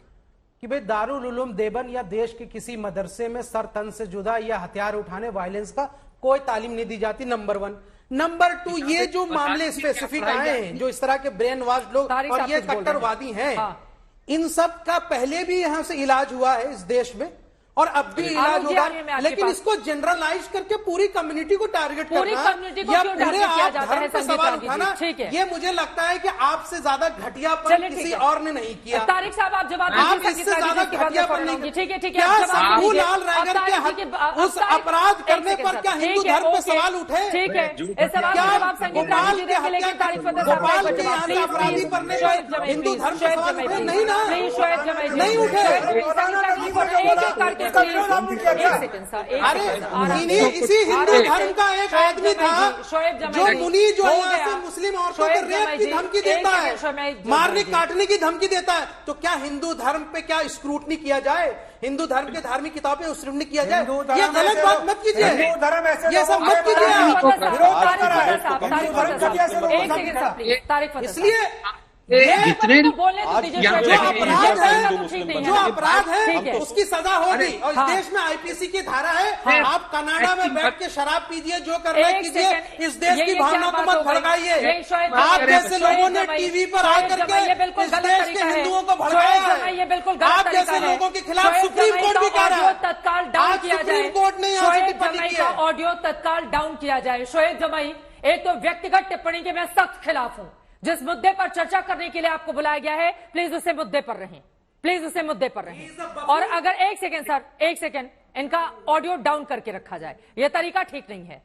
कि भाई दारुल उलूम देवबंद या देश के किसी मदरसे में सर तन से जुदा या हथियार उठाने वायलेंस का कोई तालीम नहीं दी जाती, नंबर 1। नंबर 2, ये जो मामले स्पेसिफिक आए हैं, जो इस तरह के ब्रेन वॉश लोग तारिक और साहब ये कुछ बोल रहे हैं। कट्टरवादी हैं, हाँ। इन सब का पहले भी यहां से इलाज हुआ है इस देश में और अब भी इलाज आलोक जी, होगा, आइए मैं आपके लेकिन पास। इसको जनरलाइज करके पूरी कम्युनिटी को टारगेट पूरी करना कम्युनिटी को या क्यों पूरे टारगेट किया आप जाता है धर्म पे संदीप सवाल रागी जी? उठाना, ठीक है। ये मुझे लगता है कि आपसे ज्यादा घटियापन चलिए, किसी ठीक है। और ने नहीं किया। तारिक साहब आप जवाब आप दीजिए, इससे संगीता जी ज्यादा की बात घटियापन फौरन नहीं होगी। ठीक है, ठीक है, क्या आप जवाब दीजिए। शंभूलाल अब रायगढ़ तारिक के जी की- उस अपराध करने एक पर सेकंड क्या सर, हिंदू ठीक है, धर्म पे ओके, सवाल उठे? ठीक है, इस सवाल क्या का जवाब संगीता गोपाल जी की देंगे, लेकिन हत्या तारिक फतेह गोपाल साहब के यहाँ से प्लीज, अपराधी प्लीज, करने शोएब पर जमाई, हिंदू प्लीज, धर्म पे शोएब सवाल जमाई, उठे? प्लीज, नहीं ना, प्लीज, शोएब जमाई, नहीं प्लीज, उठे। शोएब जमाई, संगीता जी को एक एक करके प्लीज, एक सेकंड सर, एक अरे सेकंड, आ रहा है। इन्हीं इसी हिंदू आ रहा है। धर्म का एक शोएब आदमी जमाई था जी, शोएब जमाई जो जी, मुनि जो हो यहाँ गया। से मुस्लिम औरतों को शोएब रेप जमाई की जी, धमकी एक देता सेकंड, है, शोएब जमाई मारने जी। काटने की धमकी देता है। तो क्या हिंदू धर्म पे क्या स्क्रूटनी किया जाए? हिंदू धर्म के धार्मिक किताब पे स्क्रूटनी किया जाए? हिंदू ये धर्म गलत ऐसे बात लोग- मत कीजिए, हिंदू धर्म ऐसे ये सब लोगों मत के कीजिए तारिक आप। फतेह साहब, विरोध तारिक कर रहा है। फतेह साहब, तारिक हिंदू धर्म फतेह कभी ऐसे साहब, लोगों एक को सेकंड नहीं सर, प्लीज, तारिक फतेह साहब। इसलिए जितने तो बोलने तो दीजिए, आज शोएब जो जमाई, अपराध ये है, सब तो ठीक नहीं जो है। अपराध ठीक है उसकी सजा होगी। और इस हाँ। देश में आईपीसी की धारा है, हाँ। आप कनाडा में बैठ के शराब पीजिए, जो करना है एक कीजिए, सेकंड, इस देश ये की क्या भावना को बात मत हो गई? भड़काइए। ये शोएब आप जमाई, जैसे लोगों ने शोएब टीवी पर जमाई, आकर शोएब जमाई, ये के बिल्कुल इस गलत देश के तरीका है। हिंदुओं को शोएब भड़काया जमाई, ये है। बिल्कुल गलत आप तरीका जैसे है। लोगों के खिलाफ शोएब सुप्रीम जमाई कोर्ट का भी कह रहा ऑडियो है। तत्काल डाउन आज किया सुप्रीम जाए। कोर्ट ने यहाँ से शोएब टिप्पणी जमाई की का है। ऑडियो तत्काल डाउन किया जाए। शोएब जमाई, एक तो व्यक्तिगत टिप्पणी के मैं सख्त खिलाफ हूं। जिस मुद्दे पर चर्चा करने के लिए आपको बुलाया गया है, प्लीज उसे मुद्दे पर रहें, प्लीज उसे मुद्दे पर रहें। और अगर एक सेकंड सर, एक सेकंड, इनका ऑडियो डाउन करके रखा जाए, यह तरीका ठीक नहीं है।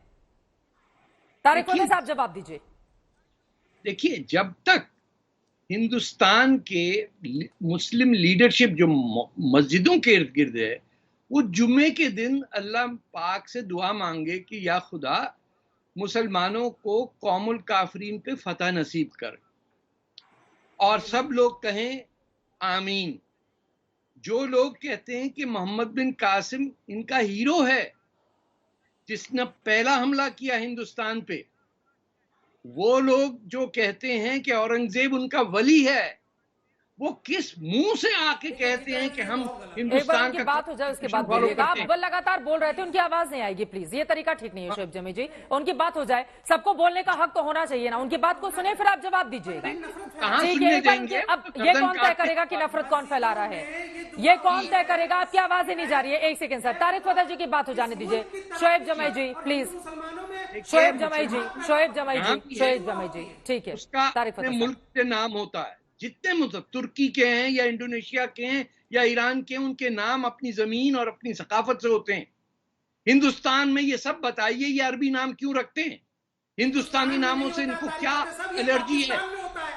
तारिक फतेह साहब जवाब दीजिए। देखिए, जब तक हिंदुस्तान के मुस्लिम लीडरशिप जो मस्जिदों के इर्द गिर्द है, वो जुम्मे के दिन अल्लाह पाक से दुआ मांगे कि या खुदा मुसलमानों को कौमुल काफरीन पे फतह नसीब कर, और सब लोग कहें आमीन। जो लोग कहते हैं कि मोहम्मद बिन कासिम इनका हीरो है, जिसने पहला हमला किया हिंदुस्तान पे, वो लोग जो कहते हैं कि औरंगजेब उनका वली है, वो किस मुंह से आके कहते हैं कि हम एक बार हिंदुस्तान उनकी का बात हो जाए, उसके बाद follow बोलिएगा। करते हैं। आप लगातार बोल रहे थे, उनकी आवाज नहीं आएगी, प्लीज। ये तरीका ठीक नहीं है शोएब जमी जी। उनकी बात हो जाए, सबको बोलने का हक तो होना चाहिए ना। उनकी बात को सुने, फिर आप जवाब दीजिएगा। कहाँ ठीक सुनने है, एक बार देंगे? अब ये कौन तय करेगा कि नफरत कौन फैला रहा है? ये कौन तय करेगा? आपकी आवाज ही नहीं जा रही है। एक सेकंड सर, तारिक फतेह जी की बात हो जाने दीजिए। शोएब जमाई जी प्लीज, शोएब जमाई जी, शोएब जमाई जी, शोएब जमाई जी, ठीक है। उसका तारिक अपने फतेह मुल्क के नाम होता है। जितने मतलब तुर्की के हैं या इंडोनेशिया के हैं या ईरान के, उनके नाम अपनी जमीन और अपनी सकाफत से होते हैं। हिंदुस्तान में ये सब बताइए, ये अरबी नाम क्यों रखते हैं? हिंदुस्तानी नामों से इनको क्या एलर्जी है?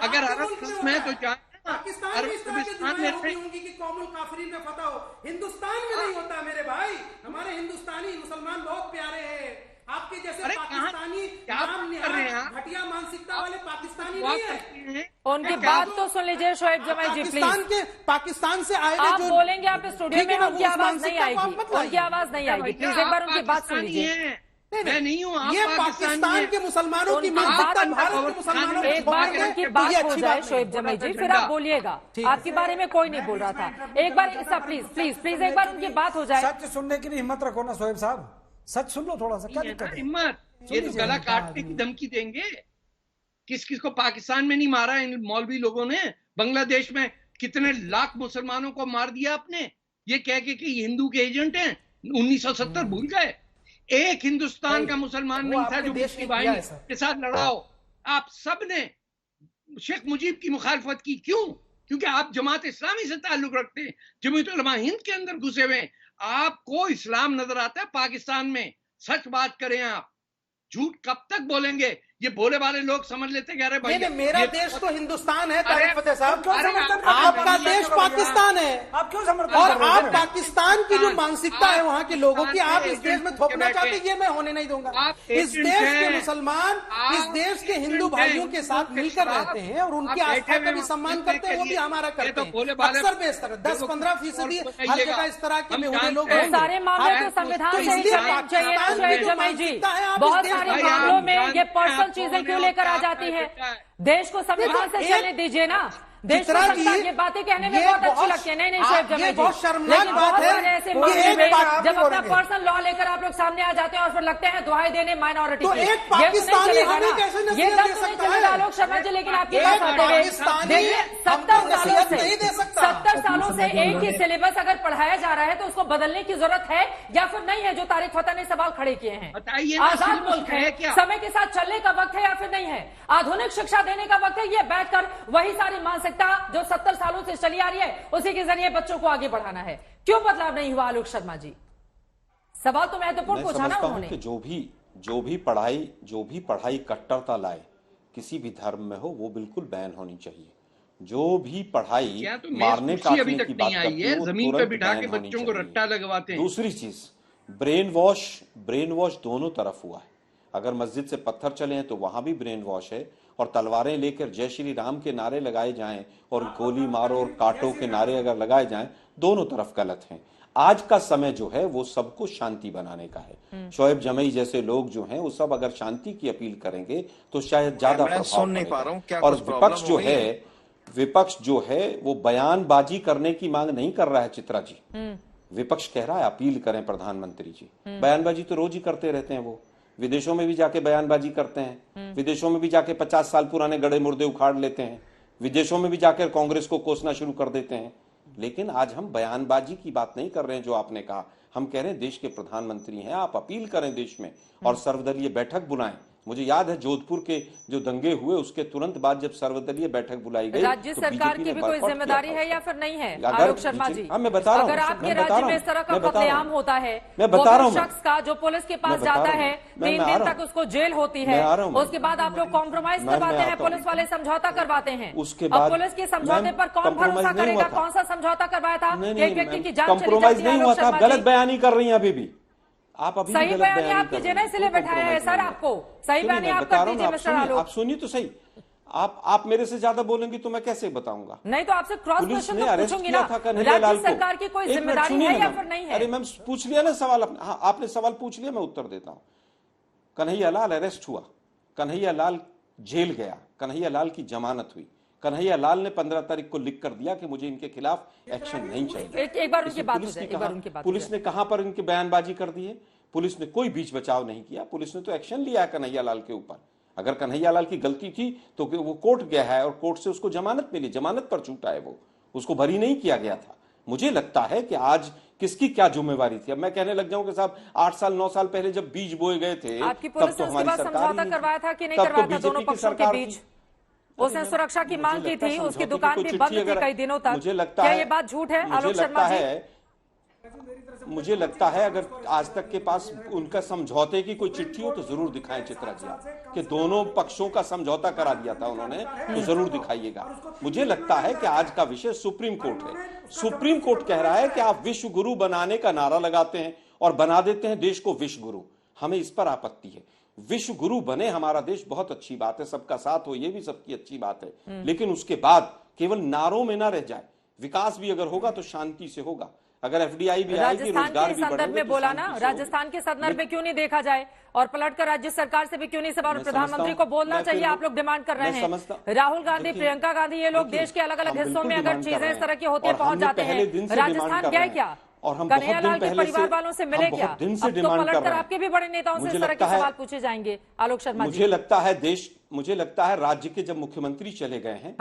अगर अरब नाम है तो जाए पाकिस्तान में इस तरह की दुआएं होंगी कि कौमुल काफरीन में फतह हो। हिंदुस्तान में नहीं होता मेरे भाई। हमारे हिंदुस्तानी मुसलमान बहुत प्यारे हैं, आपके जैसे अरे कहाँ- पाकिस्तानी क्या नाम कर रहे हैं आप? घटिया मानसिकता वाले पाकिस्तानी बात नहीं है। करते हैं। उनकी बात तो सुन लीजिए शोएब जमाई जी प्लीज। पाकिस्तान से आए हुए आप जो बोलेंगे आप स्टूडियो ठीक है में, ना, उनकी वो उस आवाज नहीं मानसिकता को आप आएगी, मत लाइए। उनकी आवाज नहीं आएगी। भैया, प्लीज एक बार आप उनकी बात सुन पाकिस्तानी लीजिए। हैं। मैं नहीं हूँ, आप ये पाकिस्तानी पाकिस्तान हैं। के मुसलमानों की उनकी मानसिकता बात- भारत के मुसलमानों को एक बार छोड़ के उनकी तो बात ये हो अच्छी जाए बात नहीं। शोएब जमाई जी, फिर आप बोलिएगा। आपके बारे में कोई नहीं बोल रहा था। एक बार प्लीज प्लीज प्लीज एक बार उनकी बात हो जाए। सच सुनने की भी हिम्मत रखो ना शोएब साहब, सच सुन लो थोड़ा सा, क्या दिक्कत है? हिम्मत, ये तो गला काटने की धमकी देंगे। किस किस को पाकिस्तान में नहीं मारा इन मौलवी लोगों ने? बांग्लादेश में कितने लाख मुसलमानों को मार दिया आपने, ये कह के कि हिंदू के एजेंट हैं। 1970 भूल गए? एक हिंदुस्तान का मुसलमान नहीं था जो मुस्लिम भाई के साथ लड़ा हो। आप सब ने शेख मुजीब की मुखालफत की, क्यों? क्योंकि आप जमात इस्लामी से ताल्लुक रखते हैं, जमीयत उलमा हिंद के अंदर घुसे हुए हैं। आपको इस्लाम नजर आता है पाकिस्तान में? सच बात करें आप, झूठ कब तक बोलेंगे? ये भोले वाले लोग समझ लेते हैं, अरे भाई मेरा देश तो हिंदुस्तान है तारिक फतेह साहब, क्यों समर्थन कर रहे हैं? आपका देश पाकिस्तान है। आप क्यों समर्थन और कर रहे आप हैं? पाकिस्तान की जो मानसिकता है वहां के लोगों की, आप इस देश में एजेंट थोपना बैठे। चाहते हैं, ये मैं होने नहीं दूंगा। आप इस एजेंट देश के हैं। मुसलमान इस आप देश के हिंदू एजेंट भाइयों हैं। के साथ मिलकर रहते हैं और उनकी आप आस्था बैठे का हुए भी सम्मान हैं। करते हैं, वो भी हमारा ये करते तो हैं। भोले भाले- अक्सर बेशतर 10-15% हर जगह इस तरह के हम बेहुदे लोग जानते हैं। तो सारे मामले तो संविधान से ही चलने चाहिए ना शोएब जमाई जी। बहुत सारे मामलों में ये पर्सनल चीजें क्यों लेकर आ जाती है? देश को संविधान से चलने दीजिए ना। देश को संविधान, ये बातें कहने में बहुत अच्छी लगती है। नहीं शोएब जमाई जी, बहुत शर्मनाक लेकिन बात बहुत है सारे ऐसे कि मामले एक में बात आप जब अपना बोलेंगे। पर्सनल लॉ लेकर आप लोग सामने आ जाते हैं और फिर लगते हैं दुहाई देने माइनॉरिटी तो की। एक ये तो पाकिस्तानी नहीं चलेगा हमें ना। कैसे नसीहत ये दे तब तो नहीं सकता है? चलेगा आलोक शर्मा जी। लेकिन आपके एक पास आते हुए पाकिस्तानी देखिए, हमको 70 सालों नसीहत से नहीं दे सकता। 70 सालों से एक ही सिलेबस अगर पढ़ाया जा रहा है तो उसको बदलने की जरूरत है या फिर नहीं है? जो तारिक फतेह ने सवाल खड़े किए हैं। बताइए ना, आजाद सिलेबस मुल्क है है, क्या? समय के साथ चलने का वक्त है या फिर नहीं है? आधुनिक शिक्षा देने का वक्त है, ये बैठकर वही सारी मानसिकता जो 70 सालों से चली आ रही है उसी के जरिए बच्चों को आगे बढ़ाना है। क्यों बदलाव नहीं हुआ आलोक शर्मा जी? सवाल तो महत्वपूर्ण मैं पूछा ना समझता हूं उन्होंने। कि जो भी पढ़ाई कट्टरता लाए किसी भी धर्म में हो, वो बिल्कुल बैन होनी चाहिए। जो भी पढ़ाई क्या तो मारने कुर्सी अभी काटने तक की बात नहीं आई करती है? है, वो जमीन पे तुरंत बिठा के बैन होनी बच्चों को चाहिए। रट्टा लगवाते हैं। दूसरी चीज, ब्रेन वॉश दोनों तरफ हुआ है। अगर मस्जिद से पत्थर चले हैं तो वहां भी ब्रेन वॉश है, और तलवारें लेकर जय श्री राम के नारे लगाए जाएं और गोली मारो और काटो के नारे अगर लगाए जाएं, दोनों तरफ गलत हैं। आज का समय जो है वो सबको शांति बनाने का है। शोएब जमई जैसे लोग जो हैं वो सब अगर शांति की अपील करेंगे तो शायद ज्यादा मैं प्रभाव सुन नहीं पड़ेगा। पा रहा हूं, क्या और कुछ प्रॉब्लम विपक्ष जो है वो बयानबाजी करने की मांग नहीं कर रहा है चित्रा जी। विपक्ष कह रहा है अपील करें प्रधानमंत्री जी। बयानबाजी तो रोज ही करते रहते हैं वो, विदेशों में भी जाके बयानबाजी करते हैं, विदेशों में भी जाके 50 साल पुराने गड़े मुर्दे उखाड़ लेते हैं, विदेशों में भी जाकर कांग्रेस को कोसना शुरू कर देते हैं। लेकिन आज हम बयानबाजी की बात नहीं कर रहे हैं जो आपने कहा, हम कह रहे हैं देश के प्रधानमंत्री हैं, आप अपील करें देश में और सर्वदलीय बैठक बुलाएं। मुझे याद है जोधपुर के जो दंगे हुए उसके तुरंत बाद जब सर्वदलीय बैठक बुलाई गई, राज्य तो सरकार बीजेपी की ने भी कोई बॉयकॉट जिम्मेदारी किया है था। या फिर नहीं है अगर आलोक शर्मा जी? हाँ, मैं बता रहा हूं, अगर आपके मैं बता राज्य रहा में हूं, इस तरह का मैं बता रहा कत्लेआम हूं। होता है, मैं बता वो रहा हूं, शख्स का जो पुलिस के पास मैं बता जाता रहा है, हूं। मैं 3 आ दिन रहा तक हूं। उसको जेल होती मैं आ रहा है, हूं। उसके बाद आप लोग कॉम्प्रोमाइज मैं करवाते हैं, आता हूं। पुलिस वाले समझौता करवाते हैं। उसके अब बाद पुलिस के समझौते पर कौन compromise भरोसा नहीं करेगा? हुआ था। कौन सा समझौता करवाया था? नहीं, एक व्यक्ति की जान चली कंप्रोमाइज जाती है नहीं हुआ आलोक था, शर्मा गलत जी। बयानी कर रही हैं अभी भी आप, अभी भी सही गलत बयानी बयानी आप कर कीजिए रही ना, हैं। इसलिए कोई बैठाया है compromise सर नहीं आपको। है। सही सुनिए, बयानी मैं आप बता कर रहा हूं, दीजिए आप मिस्टर सुनिए, आलोक। आप सुनिए तो सही। आप मेरे से ज्यादा बोलेंगी तो मैं कैसे बताऊंगा? नहीं तो आपसे क्रॉस पुलिस क्वेश्चन ने तो अरेस्ट पूछूंगी किया ना, था कन्हैया लाल राज्य को। सरकार की कोई एक मिनट जिम्मेदारी सुनिए है ना या मैम। फिर नहीं है? अरे मैम पूछ लिया ना सवाल अपना। हाँ, आपने सवाल पूछ लिया, मैं उत्तर देता हूं। कन्हैया लाल अरेस्ट हुआ, कन्हैया लाल जेल गया, कन्हैया लाल की जमानत हुई, कन्हैया लाल ने 15 तारीख को लिख कर दिया कि मुझे इनके खिलाफ एक्शन नहीं चाहिए। एक बार उनकी इसे बात हो पुलिस जाए, ने एक बार कहा- उनकी बात हो पुलिस ने कहां पर इनकी बयानबाजी कर दी है? पुलिस ने कोई बीच बचाव नहीं किया, पुलिस ने तो एक्शन लिया है कन्हैया लाल के ऊपर। अगर कन्हैया लाल की गलती थी तो वो कोर्ट गया है और कोर्ट से उसको जमानत मिली, जमानत पर छूटा है, वो उसको बरी नहीं किया गया था। मुझे लगता है कि आज किसकी क्या जिम्मेवारी थी। अब मैं कहने लग जाऊं कि साहब 8 साल 9 साल पहले जब बीज बोए गए थे आपकी तब पुलिस तो ने उसके हमारी बाद सरकार समझौता ही नहीं करवाया था थी। कि नहीं तब तो करवाया था बीजेपी दोनों की पक्षों के सरकार बीच? थी। उसने सुरक्षा की मांग की थी, उसकी समझौते दुकान कोई भी चिट्ठी बंद थी अगर- कई दिनों तक। मुझे लगता क्या है ये बात झूठ है मुझे आलोक लगता शर्मा जी? है मुझे लगता है अगर आज तक के पास उनका समझौते की कोई चिट्ठी हो तो जरूर दिखाएं चित्रा जी आप, कि दोनों पक्षों का समझौता करा दिया था उन्होंने, तो जरूर दिखाइएगा। मुझे लगता है कि आज का विषय सुप्रीम कोर्ट है। सुप्रीम कोर्ट कह रहा है कि आप विश्व गुरु बनाने का नारा लगाते हैं और बना देते हैं देश को विश्व गुरु। हमें इस पर आपत्ति है। विश्व गुरु बने हमारा देश, बहुत अच्छी बात है, सबका साथ हो ये भी सबकी अच्छी बात है, लेकिन उसके बाद केवल नारों में ना रह जाए। विकास भी अगर होगा तो शांति से होगा। अगर एफडीआई भी आएगी, रोजगार भी संदर्भ में बोला ना, राजस्थान के संदर्भ में क्यों नहीं देखा जाए और पलटकर राज्य सरकार से भी क्यों नहीं सवाल? प्रधानमंत्री को बोलना चाहिए, आप लोग डिमांड कर रहे हैं। राहुल गांधी, प्रियंका गांधी, ये लोग देश के अलग अलग हिस्सों में अगर चीजें इस तरह की होती है पहुंच जाते हैं। राजस्थान गए क्या? और हम कन्हैयालाल के परिवार वालों से मिले क्या? अब तो पलटकर आपके भी बड़े नेताओं से इस तरह के सवाल पूछे जाएंगे। आलोक शर्मा जी, मुझे लगता है राज्य के जब मुख्यमंत्री चले गए हैं,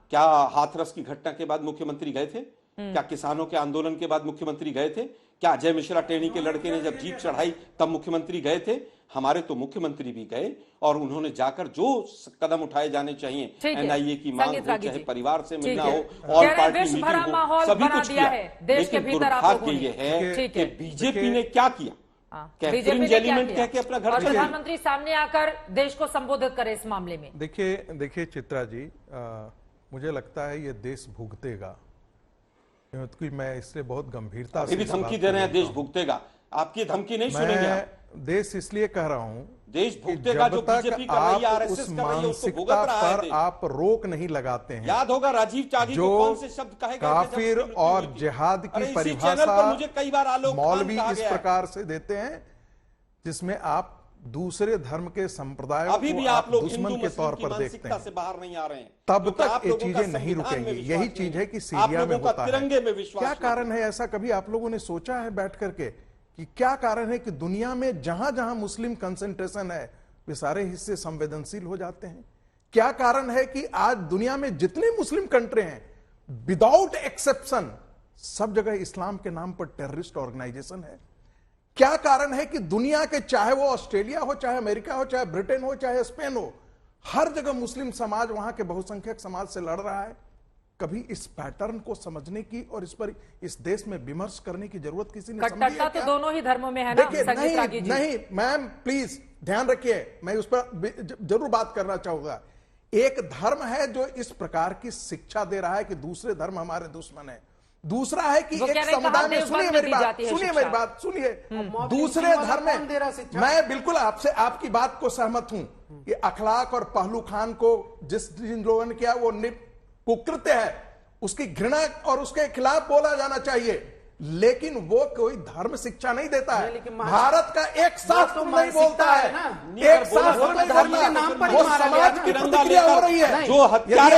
क्या हाथरस की घटना के बाद मुख्यमंत्री गए थे? क्या किसानों के आंदोलन के बाद मुख्यमंत्री गए थे? क्या अजय मिश्रा टेनी के लड़के ने जब जीप चढ़ाई तब मुख्यमंत्री गए थे? हमारे तो मुख्यमंत्री भी गए और उन्होंने जाकर जो कदम उठाए जाने चाहिए, एनआईए की मांग हो, चाहे परिवार से मिलना हो, ऑल पार्टी मीटिंग हो, सभी कुछ किया। लेकिन दुर्भाग्य ये है कि बीजेपी ने क्या किया, फ्रिंज एलिमेंट कह के अपना घर। प्रधानमंत्री सामने आकर देश को संबोधित करे इस मामले में। देखिए चित्रा जी, मुझे लगता है ये देश भुगतेगा, क्योंकि मैं इससे बहुत गंभीरता से धमकी दे रहे हैं देश भुगतेगा। आपकी धमकी नहीं सुनेंगे। देश इसलिए कह रहा हूं, देश भुगतेगा जो बीजेपी कर रही है, आरएसएस कर रही है, उसको भुगत रहा है पर आप रोक नहीं लगाते हैं। याद होगा राजीव त्यागी को कौन से शब्द कहे गए, काफिर और जिहाद की परिभाषा मुझे कई बार आलोक मौलवी इस प्रकार से देते हैं जिसमें आप दूसरे धर्म के संप्रदायों अभी भी आप लोग दुश्मन के तौर पर देखते हैं, से बाहर नहीं आ रहे हैं। तब तक ये चीजें नहीं रुकेंगी। यही चीज है कि सीरिया में होता है। तिरंगे में विश्वास क्या कारण है ऐसा? कभी आप लोगों ने सोचा है बैठ करके कि क्या कारण है कि दुनिया में जहां जहां मुस्लिम कंसंट्रेशन है वे सारे हिस्से संवेदनशील हो जाते हैं? क्या कारण है कि आज दुनिया में जितने मुस्लिम कंट्री हैं, विदाउट एक्सेप्शन सब जगह इस्लाम के नाम पर टेररिस्ट ऑर्गेनाइजेशन है? क्या कारण है कि दुनिया के, चाहे वो ऑस्ट्रेलिया हो, चाहे अमेरिका हो, चाहे ब्रिटेन हो, चाहे स्पेन हो, हर जगह मुस्लिम समाज वहां के बहुसंख्यक समाज से लड़ रहा है? कभी इस पैटर्न को समझने की और इस पर इस देश में विमर्श करने की जरूरत किसी ने समझी है क्या? तो दोनों ही धर्मों में है ना। देखिए, नहीं मैम प्लीज ध्यान रखिए, मैं उस पर जरूर बात करना चाहूंगा। एक धर्म है जो इस प्रकार की शिक्षा दे रहा है कि दूसरे धर्म हमारे दुश्मन है। दूसरा है कि एक समुदाय में, सुनिए मेरी बात सुनिए, दूसरे धर्म में मैं बिल्कुल आपसे आपकी बात को सहमत हूं कि अखलाक और पहलू खान को जिन लोगों ने किया वो कुकृत्य है, उसकी घृणा और उसके खिलाफ बोला जाना चाहिए, लेकिन वो कोई धर्म शिक्षा नहीं देता है। भारत का एक शास्त्र नहीं बोलता है, एक शास्त्र धर्म के नाम पर वो समाज की प्रतिक्रिया हो रही है। जो हत्यारे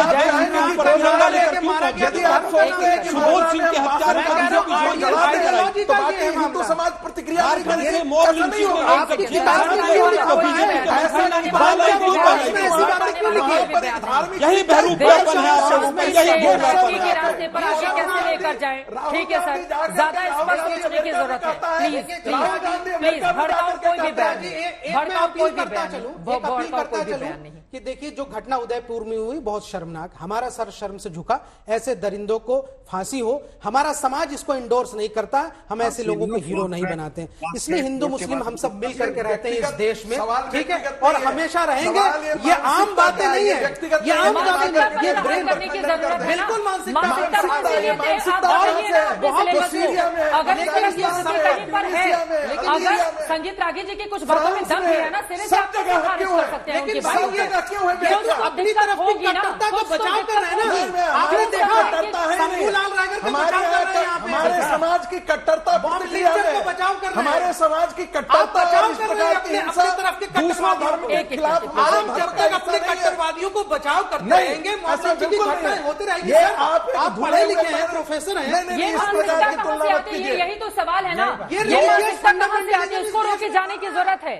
यदि आप सोचते हैं कि सुबोध सिंह के हत्यारे तो बाकी हिंदू समाज प्रतिक्रिया नहीं करेगी, ऐसा नहीं होगा। यही बहरूपन है। ठीक है सर, ज्यादा स्पष्ट सोचने की जरूरत है। प्लीज भड़काऊ कोई भी बयान नहीं, भड़काऊ कोई भी बयान नहीं। कि देखिए जो घटना उदयपुर में हुई बहुत शर्मनाक, हमारा सर शर्म से झुका। ऐसे दरिंदों को फांसी हो, हमारा समाज इसको इंडोर्स नहीं करता, हम ऐसे लोगों को हीरो नहीं बनाते। इसलिए हिंदू मुस्लिम हम सब मिल करके रहते हैं इस देश में, ठीक है, और हमेशा रहेंगे। ये आम बातें नहीं है, ये आम बातें नहीं, ये ब्रेन बिल्कुल मानसिकता अगर संगीत रागी जी की कुछ बातों में दम है ना, सिरे से आप खारिज कर सकते हैं उनकी बात। अपनी तरफ की कट्टरता को बचाव कर रहे हैं ना। आपने देखा शंभूलाल रायगर को बचाव कर रहे हैं, हमारे समाज की कट्टरता को बचाव कर रहे हैं, हमारे समाज की कट्टरता बचाव कर रहे हैं अपनी तरफ के कट्टरवादियों के खिलाफ। आप जब तक अपने कट्टरवादियों को बचाव करते रहेंगे, घटनाएं होती रहेगी। आप पढ़े लिखे हैं, प्रोफेसर हैं, ये मानसिकता कहां से आती है? यही तो सवाल है ना, ये मानसिकता कहां से आती है? उसको रोके जाने की जरूरत है।